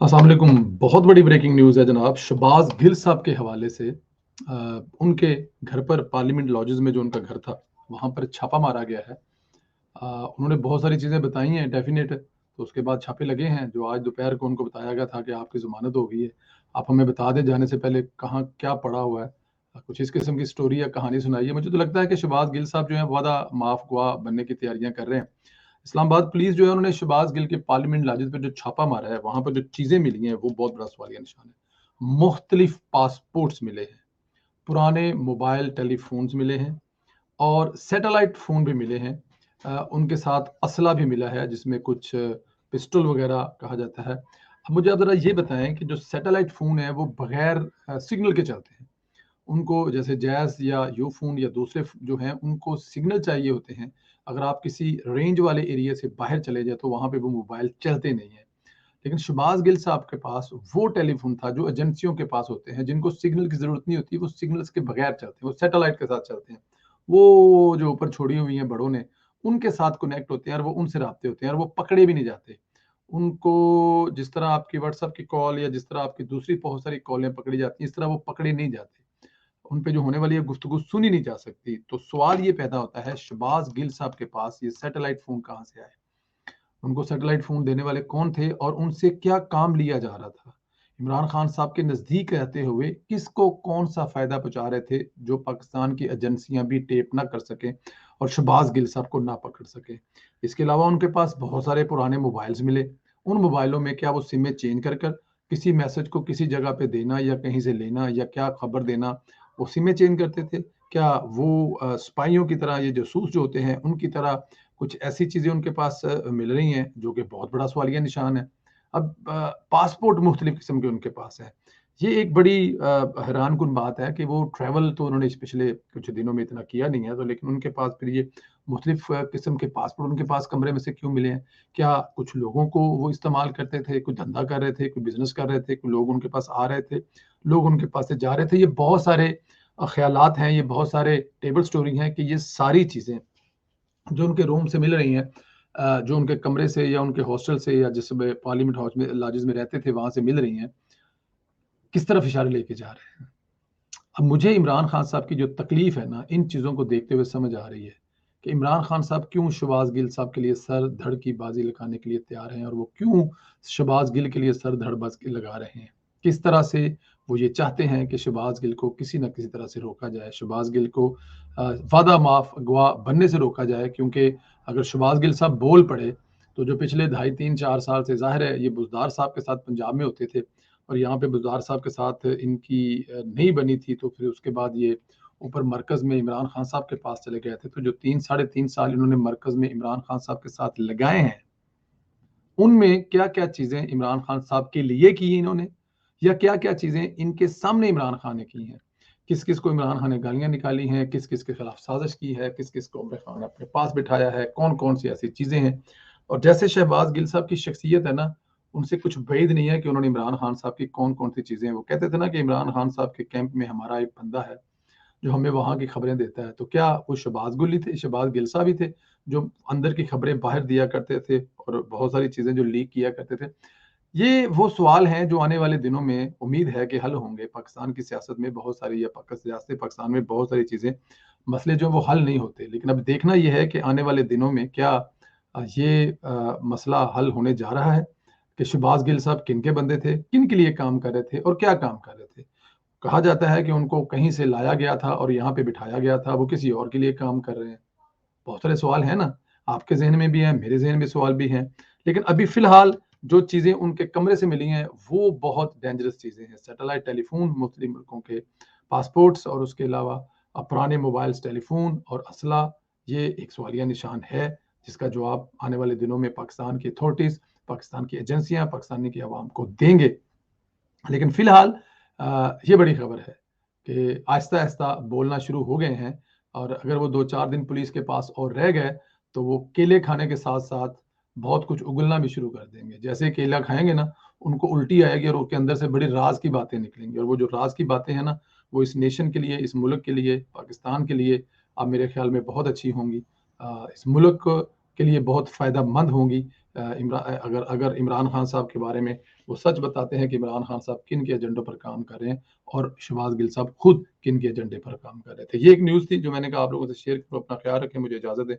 अस्सलाम वालेकुम। बहुत बड़ी ब्रेकिंग न्यूज़ है जनाब। शहबाज गिल साहब के हवाले से उनके घर पर पार्लियामेंट लॉजेस में जो उनका घर था, वहाँ पर छापा मारा गया है। उन्होंने बहुत सारी चीज़ें बताई हैं डेफ़िनेट, तो उसके बाद छापे लगे हैं, जो आज दोपहर को उनको बताया गया था कि आपकी ज़मानत हो गई है। आप हमें बता दें जाने से पहले कहाँ क्या पड़ा हुआ है। कुछ इस किस्म की स्टोरी या कहानी सुनाइए। मुझे तो लगता है कि शहबाज गिल साहब जो हैं वादा माफ़ गवाह बनने की तैयारियाँ कर रहे हैं। इस्लामाबाद पुलिस जो है उन्होंने शहबाज गिल के पार्लियामेंट लॉजेस पे जो छापा मारा है, वहाँ पर जो चीज़ें मिली हैं वो बहुत बड़ा सवालिया निशान है। मुख्तलिफ पासपोर्ट्स मिले हैं, पुराने मोबाइल टेलीफ़ोन्स मिले हैं और सैटेलाइट फ़ोन भी मिले हैं। उनके साथ असला भी मिला है जिसमें कुछ पिस्टल वग़ैरह कहा जाता है। अब मुझे आप ज़रा ये बताएँ कि जो सैटेलाइट फ़ोन है वो बगैर सिग्नल के चलते हैं। उनको जैसे जैज़ या यूफ़ोन या दूसरे जो हैं उनको सिग्नल चाहिए होते हैं। अगर आप किसी रेंज वाले एरिया से बाहर चले जाएँ तो वहाँ पे वो मोबाइल चलते नहीं हैं। लेकिन शहबाज गिल साहब के पास वो टेलीफ़ोन था जो एजेंसियों के पास होते हैं, जिनको सिग्नल की ज़रूरत नहीं होती, वो सिग्नल्स के बगैर चलते हैं, वो सैटेलाइट के साथ चलते हैं। वो जो ऊपर छोड़ी हुई हैं बड़ों ने, उनके साथ कनेक्ट होते हैं और वो उनसे राब्ते होते हैं और वो पकड़े भी नहीं जाते। उनको जिस तरह आपकी व्हाट्सएप की कॉल या जिस तरह आपकी दूसरी बहुत सारी कॉलें पकड़ी जाती हैं, इस तरह वो पकड़े नहीं जाते। उन पे जो होने वाली है गुफ्तगू सुनी नहीं जा सकती। तो सवाल ये पैदा होता है शहबाज गिल साहब के पास ये सैटेलाइट फ़ोन कहाँ से आए? उनको सैटेलाइट फ़ोन देने वाले कौन थे और उनसे क्या काम लिया जा रहा था? इमरान खान साहब के नज़दीक रहते हुए किसको कौन-सा फ़ायदा पहुँचा रहे थे, जो पाकिस्तान की एजेंसियाँ भी टेप ना कर सकें और शहबाज गिल साहब को ना पकड़ सकें। इसके अलावा उनके पास बहुत सारे पुराने मोबाइल्स मिले। उन मोबाइलों में क्या वो सिमें चेंज कर कर किसी मैसेज को किसी जगह पे देना या कहीं से लेना या क्या खबर देना, वो सिमें चेंज करते थे? क्या वो स्पाइयों की तरह ये जासूस जो होते हैं, उनकी तरह कुछ ऐसी चीज़ें उनके पास मिल रही हैं, जो कि बहुत बड़ा सवालिया निशान है। अब पासपोर्ट मुख्तलिफ़ किस्म के उनके पास हैं। ये एक बड़ी हैरानकुन बात है कि वो ट्रैवल तो उन्होंने इस पिछले कुछ दिनों में इतना किया नहीं है, तो लेकिन उनके पास फिर ये मुख्तलिफ़ किस्म के पासपोर्ट उनके पास कमरे में से क्यों मिले हैं? क्या कुछ लोगों को वो इस्तेमाल करते थे, कोई धंधा कर रहे थे, कोई बिज़नेस कर रहे थे, कोई लोग उनके पास आ रहे थे, लोग उनके पास से जा रहे थे। ये बहुत सारे ख़यालात हैं, ये बहुत सारे टेबल स्टोरी हैं कि ये सारी चीज़ें जो उनके रूम से मिल रही हैं, जो उनके कमरे से या उनके हॉस्टल से या जिसमें पार्लियामेंट हाउस में लॉजेस में रहते थे वहाँ से मिल रही हैं, किस तरफ इशारे लेके जा रहे हैं। अब मुझे इमरान खान साहब की जो तकलीफ़ है ना, इन चीज़ों को देखते हुए समझ आ रही है कि इमरान खान साहब क्यों शहबाज गिल साहब के लिए सर धड़ की बाज़ी लगाने के लिए तैयार हैं और वो क्यों शहबाज गिल के लिए सर धड़ बाज़ी लगा रहे हैं। किस तरह से वो ये चाहते हैं कि शहबाज गिल को किसी न किसी तरह से रोका जाए, शहबाज गिल को वादा माफ़ गवाह बनने से रोका जाए, क्योंकि अगर शहबाज गिल साहब बोल पड़े, तो जो पिछले ढाई 3-4 साल से ज़ाहिर है ये बुज़दार साहब के साथ पंजाब में होते थे और यहाँ पे बुज़दार साहब के साथ इनकी नहीं बनी थी, तो फिर उसके बाद ये ऊपर मरकज़ में इमरान खान साहब के पास चले गए थे। तो जो 3 साढ़े 3 साल इन्होंने मरकज़ में इमरान खान साहब के साथ लगाए हैं, उनमें क्या-क्या चीज़ें इमरान खान साहब के लिए की इन्होंने या क्या-क्या चीज़ें इनके सामने इमरान खान ने की हैं। किस-किस को इमरान खान ने गालियाँ निकाली हैं, किस-किस के खिलाफ साज़िश की है, किस-किस को इमरान खान ने अपने पास बिठाया है, कौन-कौन सी ऐसी चीज़ें हैं। और जैसे शहबाज गिल साहब की शख्सियत है ना, उनसे कुछ बैद नहीं है कि उन्होंने इमरान खान साहब की कौन-कौन सी चीज़ें, वो कहते थे ना कि इमरान खान साहब के कैंप में हमारा एक बंदा है जो हमें वहाँ की खबरें देता है। तो क्या वो शहबाज गिल साहब ही थे, जो अंदर की खबरें बाहर दिया करते थे और बहुत सारी चीज़ें जो लीक किया करते थे? ये वो सवाल हैं जो आने वाले दिनों में उम्मीद है कि हल होंगे। पाकिस्तान की सियासत में बहुत सारी या सियासत पाकिस्तान में बहुत सारी चीज़ें, मसले जो हैं वो हल नहीं होते। लेकिन अब देखना ये है कि आने वाले दिनों में क्या ये मसला हल होने जा रहा है कि शहबाज गिल साहब किनके बंदे थे, किन के लिए काम कर रहे थे और क्या काम कर रहे थे? कहा जाता है कि उनको कहीं से लाया गया था और यहाँ पे बिठाया गया था, वो किसी और के लिए काम कर रहे हैं। बहुत सारे सवाल हैं ना, आपके ज़हन में भी हैं, मेरे ज़हन में सवाल भी हैं। लेकिन अभी फ़िलहाल जो चीज़ें उनके कमरे से मिली हैं, वो बहुत डेंजरस चीज़ें हैं। सैटेलाइट टेलीफ़ोन, मुस्लिम मुल्कों के पासपोर्ट्स और उसके अलावा पुराने मोबाइल्स, टेलीफ़ोन और असला, ये एक सवालिया निशान है, जिसका जवाब आने वाले दिनों में पाकिस्तान की अथॉरिटीज़, पाकिस्तान की एजेंसियाँ, पाकिस्तान की आवाम को देंगे। लेकिन फ़िलहाल ये बड़ी खबर है कि आहिस्ता-आहिस्ता बोलना शुरू हो गए हैं और अगर वो 2-4 दिन पुलिस के पास और रह गए, तो वो केले खाने के साथ-साथ बहुत कुछ उगलना भी शुरू कर देंगे। जैसे ही केला खाएँगे ना, उनको उल्टी आएगी और उसके अंदर से बड़ी राज़ की बातें निकलेंगी और वो जो राज़ की बातें हैं ना, वो इस नेशन के लिए, इस मुल्क के लिए, पाकिस्तान के लिए मेरे ख़्याल में बहुत अच्छी होंगी। इस मुल्क के लिए बहुत फ़ायदेमंद होंगी। अगर अगर इमरान खान साहब के बारे में वो सच बताते हैं कि इमरान खान साहब किन के एजेंडों पर काम कर रहे हैं और शहबाज गिल साहब खुद किन के एजेंडे पर काम कर रहे थे। ये एक न्यूज़ थी जो मैंने कहा आप लोगों से शेयर करूँ। अपना ख्याल रखें, मुझे इजाज़त दें।